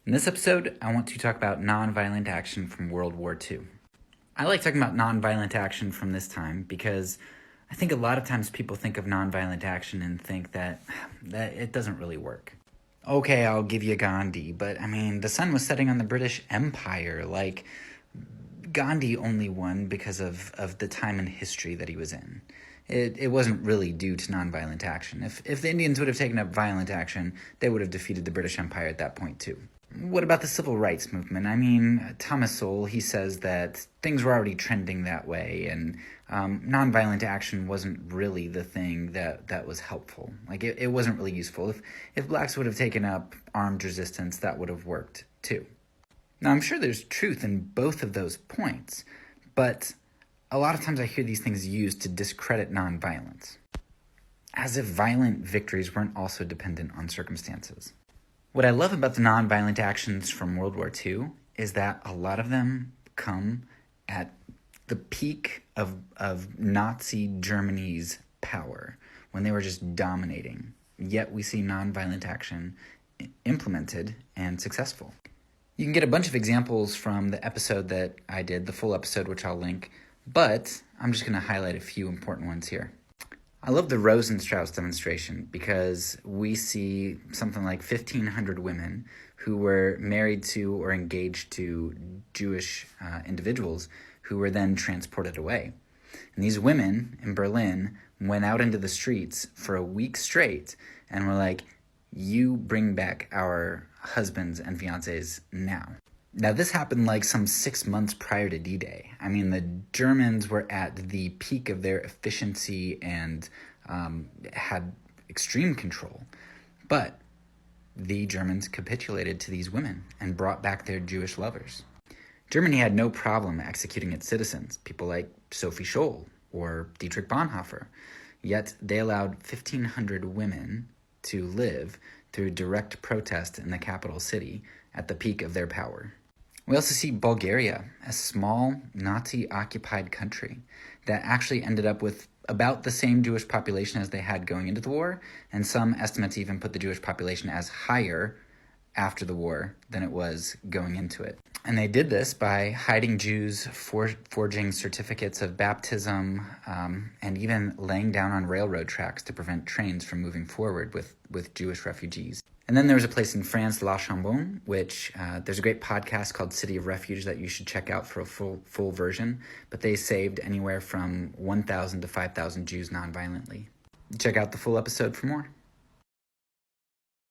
In this episode, I want to talk about nonviolent action from World War II. I like talking about nonviolent action from this time because I think a lot of times people think of nonviolent action and think that it doesn't really work. Okay, I'll give you Gandhi, but I mean, the sun was setting on the British Empire. Like, Gandhi only won because of the time and history that he was in. It wasn't really due to nonviolent action. If the Indians would have taken up violent action, they would have defeated the British Empire at that point too. What about the civil rights movement? I mean, Thomas Sowell, he says that things were already trending that way, and nonviolent action wasn't really the thing that was helpful. Like, it wasn't really useful. If blacks would have taken up armed resistance, that would have worked too. Now, I'm sure there's truth in both of those points, but a lot of times I hear these things used to discredit nonviolence, as if violent victories weren't also dependent on circumstances. What I love about the nonviolent actions from World War II is that a lot of them come at the peak of Nazi Germany's power, when they were just dominating. Yet we see nonviolent action implemented and successful. You can get a bunch of examples from the episode that I did, the full episode, which I'll link, but I'm just going to highlight a few important ones here. I love the Rosenstrauss demonstration because we see something like 1,500 women who were married to or engaged to Jewish individuals who were then transported away. And these women in Berlin went out into the streets for a week straight and were like, "You bring back our husbands and fiancés now." Now, this happened like some 6 months prior to D-Day. I mean, the Germans were at the peak of their efficiency and had extreme control. But the Germans capitulated to these women and brought back their Jewish lovers. Germany had no problem executing its citizens, people like Sophie Scholl or Dietrich Bonhoeffer. Yet they allowed 1,500 women to live through direct protest in the capital city at the peak of their power. We also see Bulgaria, a small Nazi-occupied country that actually ended up with about the same Jewish population as they had going into the war, and some estimates even put the Jewish population as higher after the war than it was going into it. And they did this by hiding Jews, forging certificates of baptism, and even laying down on railroad tracks to prevent trains from moving forward with Jewish refugees. And then there was a place in France, La Chambon, which there's a great podcast called City of Refuge that you should check out for a full version. But they saved anywhere from 1,000 to 5,000 Jews nonviolently. Check out the full episode for more.